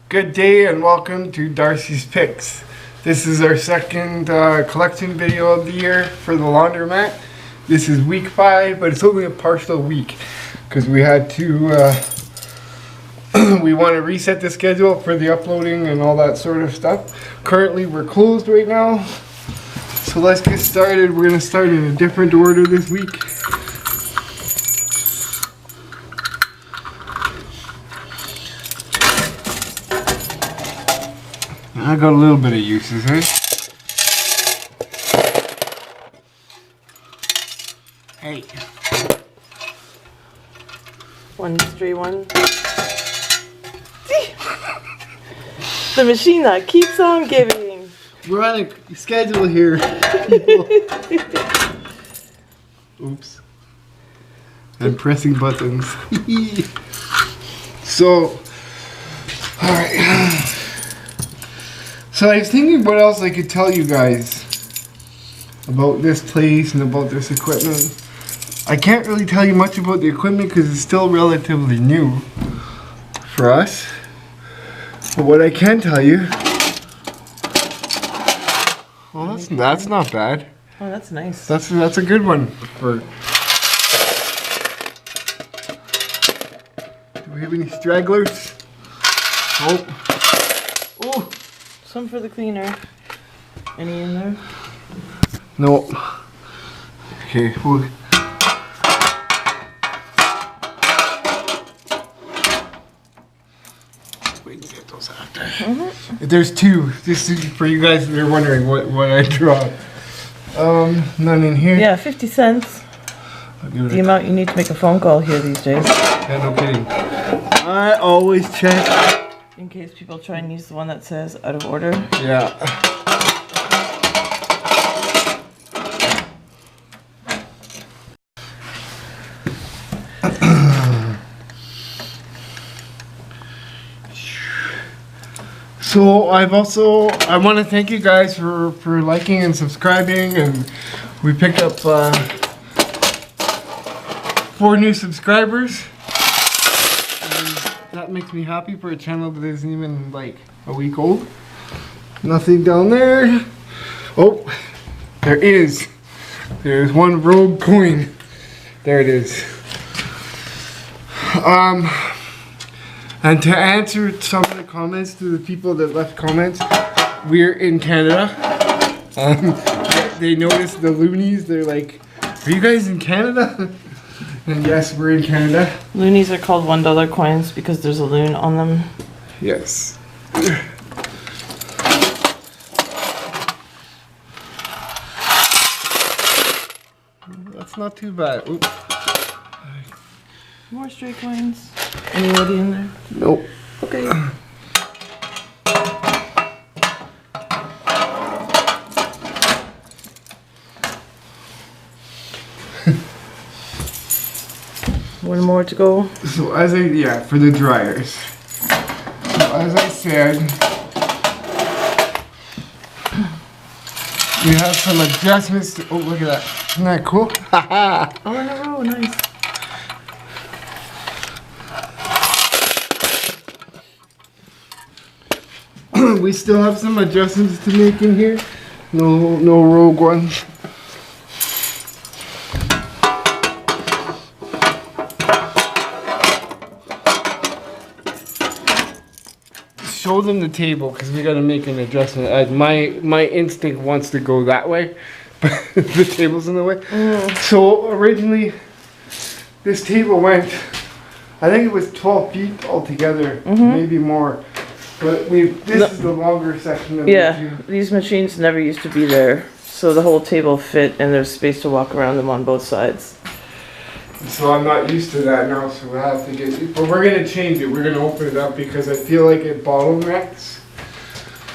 Good day and welcome to Darcy's Picks. This is our second collection video of the year for the Laundromat. This is week 5, but it's only a partial week because we had to, we want to reset the schedule for the uploading and all that sort of stuff. Currently we're closed right now, so let's get started. We're going to start in a different order this week. I got a little bit of uses, eh? Hey. One stray one. The machine that keeps on giving. We're on a schedule here, people. Oops. I'm pressing buttons. So, alright. So I was thinking what else I could tell you guys about this place and about this equipment. I can't really tell you much about the equipment because it's still relatively new for us. But what I can tell you, well, that's not bad. Oh, that's nice. That's a good one. For do we have any stragglers? Oh. Oh. Some for the cleaner. Any in there? No. Okay. We can get those after. There's two. This is for you guys that are wondering what I draw. None in here. Yeah, 50 cents. The amount you need to make a phone call here these days. Yeah, no kidding. I always check. In case people try and use the one that says out of order. Yeah. So I want to thank you guys for liking and subscribing, and we picked up 4 new subscribers. That makes me happy for a channel that isn't even like a week old. Nothing down there. Oh, there is. There's one rogue coin. There it is. And to answer some of the comments to the people that left comments, we're in Canada. They noticed the loonies. They're like, "Are you guys in Canada?" And yes, we're in Canada. Loonies are called $1 coins because there's a loon on them. Yes. That's not too bad. Oops. More stray coins. Any woody in there? Nope. Okay. One more to go. So for the dryers. So as I said, we have some adjustments to, oh, look at that. Isn't that cool? All in a row, nice. We still have some adjustments to make in here. No rogue ones. Show them the table because we got to make an adjustment. My instinct wants to go that way, but the table's in the way. So originally, this table went, I think it was 12 feet altogether, maybe more. But this is the longer section of these machines never used to be there, so the whole table fit and there's space to walk around them on both sides. So I'm not used to that now, so we'll have to get, but we're going to change it. We're going to open it up because I feel like it bottlenecks.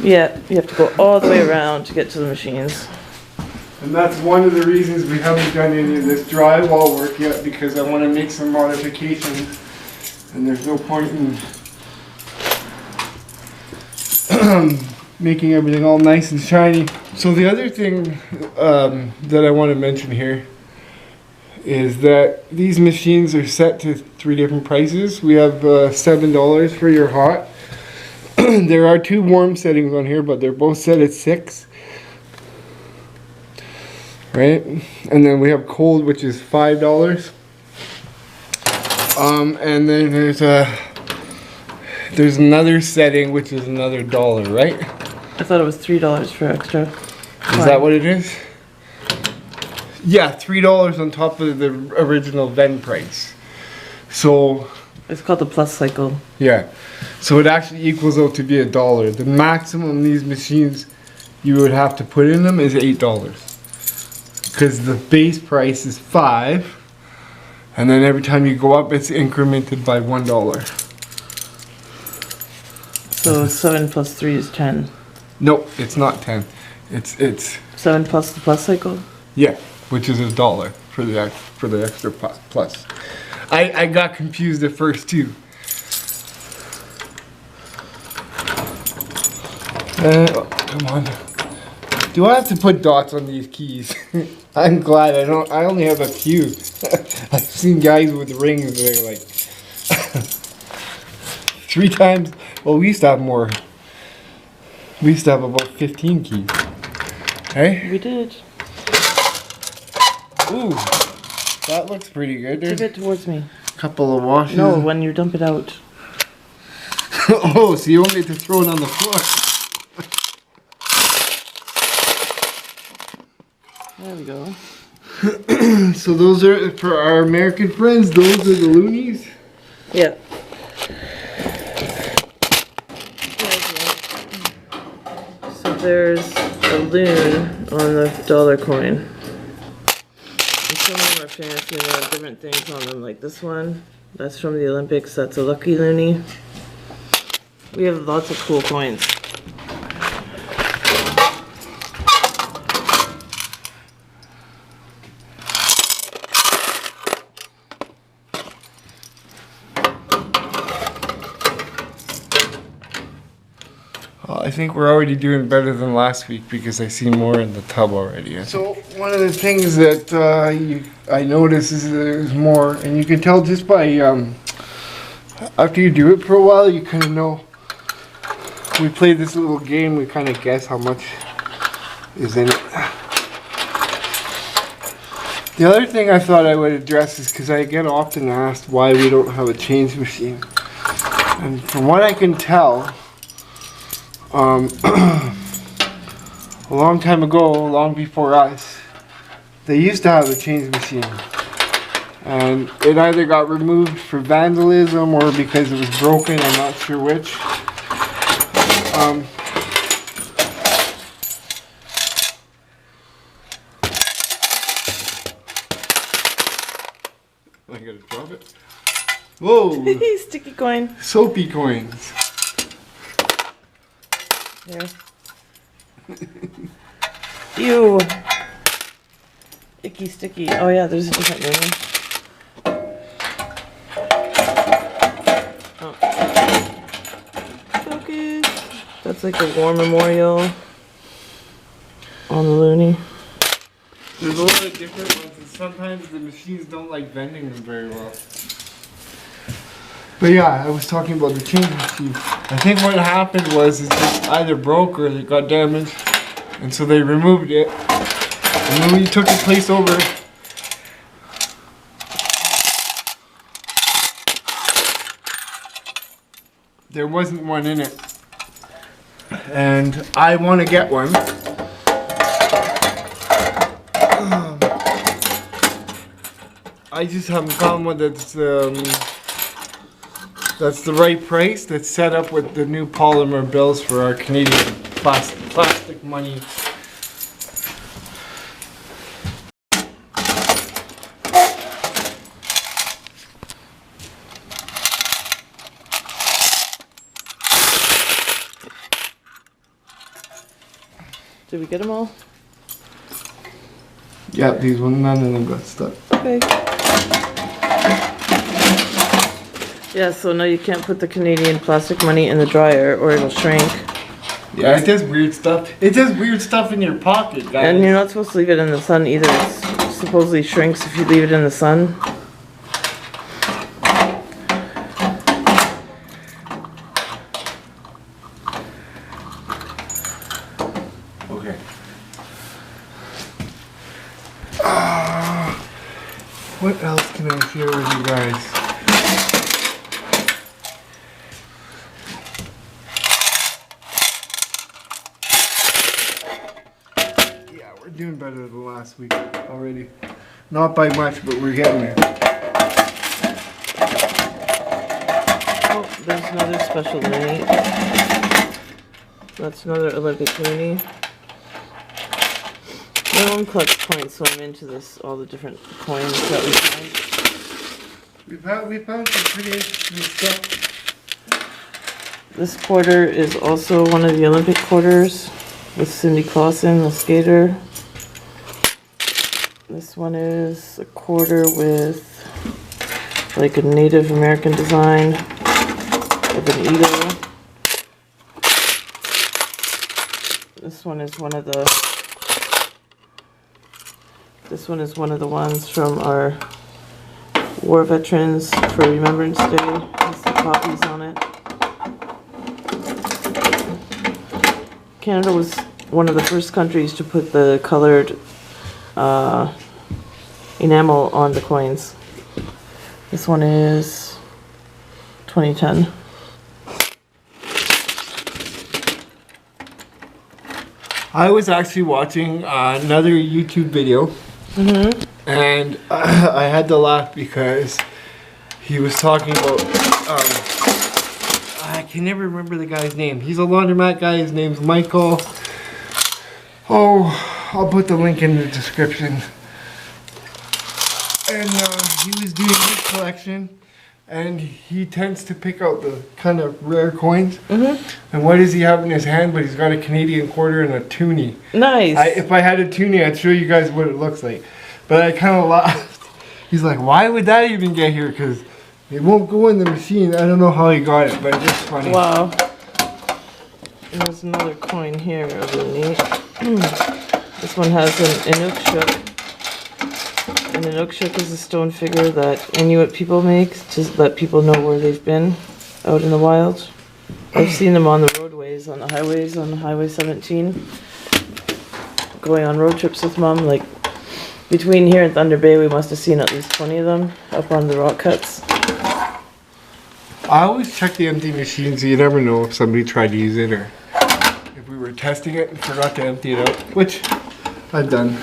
Yeah, you have to go all the way around to get to the machines. And that's one of the reasons we haven't done any of this drywall work yet, because I want to make some modifications. And there's no point in making everything all nice and shiny. So the other thing that I want to mention here is that these machines are set to 3 different prices. We have $7 for your hot, There are two warm settings on here, but they're both set at 6. Right? And then we have cold, which is $5. And then there's another setting, which is another $1, right? I thought it was $3 for extra. Is that what it is? Yeah, $3 on top of the original Ven price. So It's called the plus cycle. yeah, so it actually equals out to be $1. The maximum these machines you would have to put in them is $8, because the base price is $5, and then every time you go up, it's incremented by $1. So 7 plus 3 is 10. Nope, it's not 10. It's 7 plus the plus cycle? yeah, which is $1 for the extra plus. I got confused at first too. Oh, come on. Do I have to put dots on these keys? I'm glad I don't. I only have a few. I've seen guys with rings that are like 3 times. Well, we used to have more. We used to have about 15 keys. Hey? We did. Ooh, that looks pretty good. Give There's it towards me. a couple of washes. No, when you dump it out. Oh, so you want me to throw it on the floor? There we go. So those are, for our American friends, those are the loonies? Yeah. So there's a loon on the dollar coin. And some of them are fancy and they have different things on them, like this one. That's from the Olympics. That's a lucky loonie. We have lots of cool coins. I think we're already doing better than last week because I see more in the tub already. So one of the things that I notice is there's more, and you can tell just by after you do it for a while, you kind of know. We play this little game, we kind of guess how much is in it. The other thing I thought I would address is because I get often asked why we don't have a change machine, and from what I can tell. A long time ago, long before us, they used to have a change machine, and it either got removed for vandalism or because it was broken. I'm not sure which. I gotta drop it. Whoa! Sticky coin. Soapy coins. There. Ew. Icky sticky. Oh yeah, there's a different name. Oh. Focus. That's like a war memorial on the loony. There's a lot of different ones, and sometimes the machines don't like vending them very well. But yeah, I was talking about the change machine. I think what happened was it just either broke or it got damaged, and so they removed it. And then when you took the place over, there wasn't one in it. And I want to get one. I just haven't found one that's the right price, that's set up with the new polymer bills for our Canadian plastic money. Did we get them all? Yeah, these one, none of them got stuck. Okay. Yeah, so no, you can't put the Canadian plastic money in the dryer or it'll shrink. Yeah, it does weird stuff. It does weird stuff in your pocket, guys. And you're not supposed to leave it in the sun either. It supposedly shrinks if you leave it in the sun. Okay. What else can I share with you guys? Yeah, we're doing better than last week already. Not by much, but we're getting there. Oh, there's another special loonie. That's another Olympic loonie. My own collects coins, so I'm into this, all the different coins that we find. We found some pretty interesting stuff. This quarter is also one of the Olympic quarters with Cindy Clausen, the skater. This one is a quarter with like a Native American design with an eagle. This one is one of the ones from our war veterans for Remembrance Day. Has the poppies on it. Canada was one of the first countries to put the colored enamel on the coins. This one is 2010. I was actually watching another YouTube video, and I had to laugh because he was talking about, I can never remember the guy's name. He's a laundromat guy, his name's Michael. Oh, I'll put the link in the description. And he was doing his collection, and he tends to pick out the kind of rare coins. And what does he have in his hand? But he's got a Canadian quarter and a toonie. Nice. If I had a toonie, I'd show you guys what it looks like. But I kind of laughed. He's like, why would that even get here? Because it won't go in the machine. I don't know how he got it, but it's just funny. Wow. And there's another coin here, really neat. This one has an Inukshuk. An Inukshuk is a stone figure that Inuit people make to let people know where they've been out in the wild. I've seen them on the roadways, on the highways, on Highway 17. Going on road trips with Mom, like between here and Thunder Bay, we must have seen at least 20 of them up on the rock cuts. I always check the empty machine so you never know if somebody tried to use it or if we were testing it and forgot to empty it out, which I've done.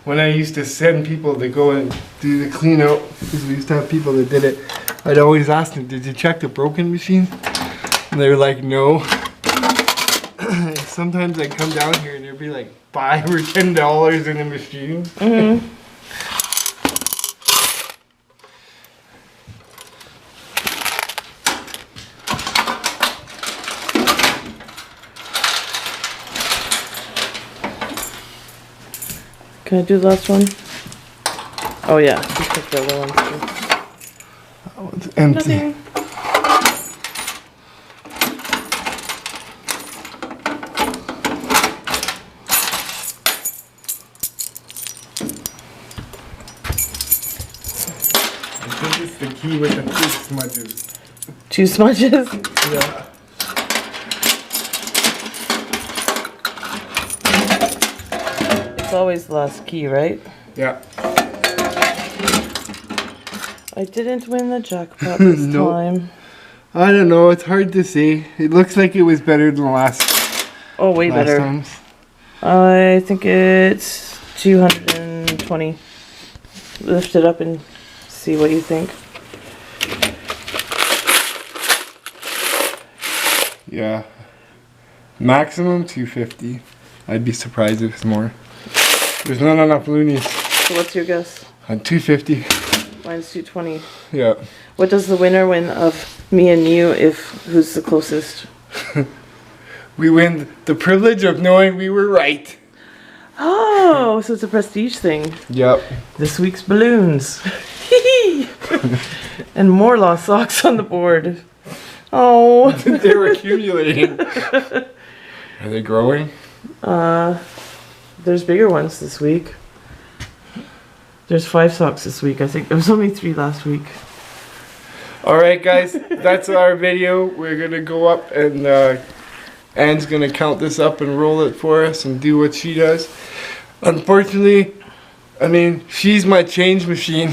When I used to send people to go and do the clean out, because we used to have people that did it, I'd always ask them, did you check the broken machine? And they were like, no. Sometimes I'd come down here and there'd be like $5 or $10 in the machine. Can I do the last one? Oh yeah, just pick the other one too. That one's empty. Nothing. I think it's the key with the 2 smudges. 2 smudges? Yeah. It's always the last key, right? Yeah. I didn't win the jackpot this Nope. time. I don't know, it's hard to see. It looks like it was better than last Oh, way better. times. I think it's 220. Lift it up and see what you think. Yeah. Maximum 250. I'd be surprised if it's more. There's not enough loonies. So what's your guess? On 250. Mine's 220. Yeah. What does the winner win of me and you if who's the closest? We win the privilege of knowing we were right. Oh, so it's a prestige thing. Yep. This week's balloons. And more lost socks on the board. Oh. They're accumulating. Are they growing? There's bigger ones this week. There's 5 socks this week. I think there was only 3 last week. Alright guys, that's our video. We're gonna go up and Anne's gonna count this up and roll it for us and do what she does. Unfortunately, I mean, she's my change machine.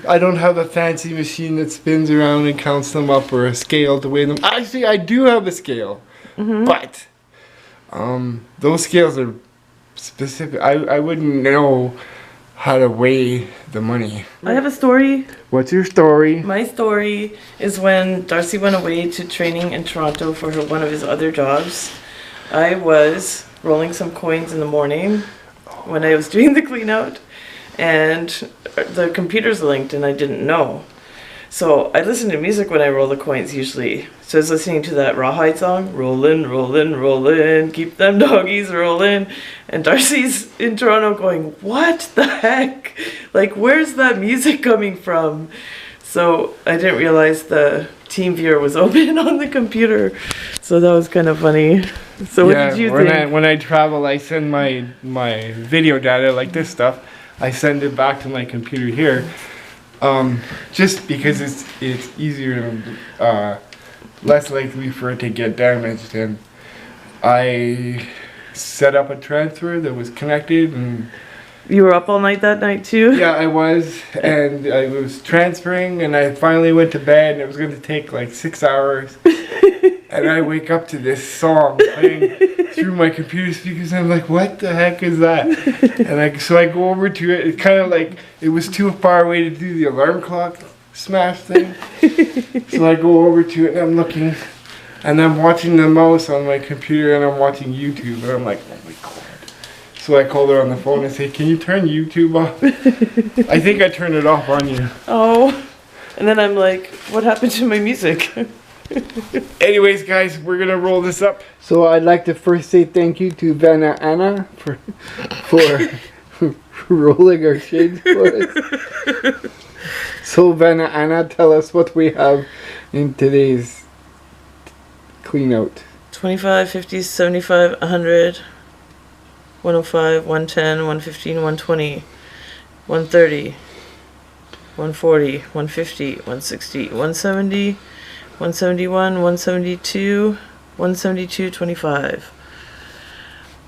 I don't have a fancy machine that spins around and counts them up, or a scale to weigh them. Actually, I do have a scale, but those scales are specific. I wouldn't know how to weigh the money. I have a story. What's your story? My story is when Darcy went away to training in Toronto for one of his other jobs. I was rolling some coins in the morning when I was doing the clean out, and the computer's linked and I didn't know. So I listen to music when I roll the coins usually. So I was listening to that Rawhide song, rollin', rollin', rollin', keep them doggies rollin'. And Darcy's in Toronto going, what the heck? Like, where's that music coming from? So I didn't realize the team viewer was open on the computer. So that was kind of funny. So what did you think? When I travel, I send my video data, like this stuff, I send it back to my computer here. Just because it's easier and less likely for it to get damaged, and I set up a transfer that was connected. And you were up all night that night too? Yeah, I was, and I was transferring, and I finally went to bed, and it was going to take like 6 hours. And I wake up to this song playing through my computer speakers, and I'm like, what the heck is that? And so I go over to it. It's kind of like it was too far away to do the alarm clock smash thing. So I go over to it, and I'm looking, and I'm watching the mouse on my computer, and I'm watching YouTube, and I'm like, oh my God. So I called her on the phone and say, can you turn YouTube off? I think I turned it off on you. Oh, and then I'm like, what happened to my music? Anyways, guys, we're gonna roll this up. So I'd like to first say thank you to Vanna Anna for rolling our shades for us. So Vanna Anna, tell us what we have in today's clean out. 25, 50, 75, 100, 105, 110, 115, 120, 130, 140, 150, 160, 170, 171, 172, 172, 25.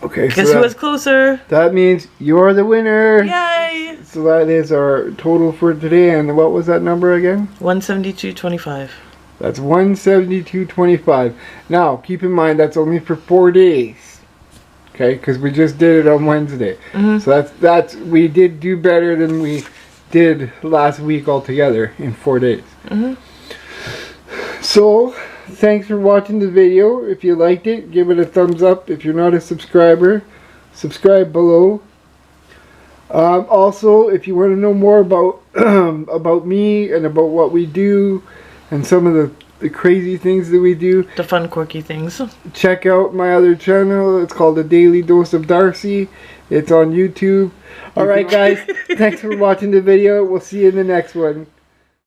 Okay, guess who was closer? That means you're the winner. Yay! So that is our total for today. And what was that number again? 172.25. That's 172.25. Now, keep in mind that's only for 4 days. Okay, because we just did it on Wednesday. So that's we did do better than we did last week altogether in 4 days. So, thanks for watching the video. If you liked it, give it a thumbs up. If you're not a subscriber, subscribe below. Also, if you want to know more about about me and about what we do and some of the crazy things that we do, the fun, quirky things, check out my other channel. It's called The Daily Dose of Darcy. It's on YouTube. Alright guys, thanks for watching the video. We'll see you in the next one.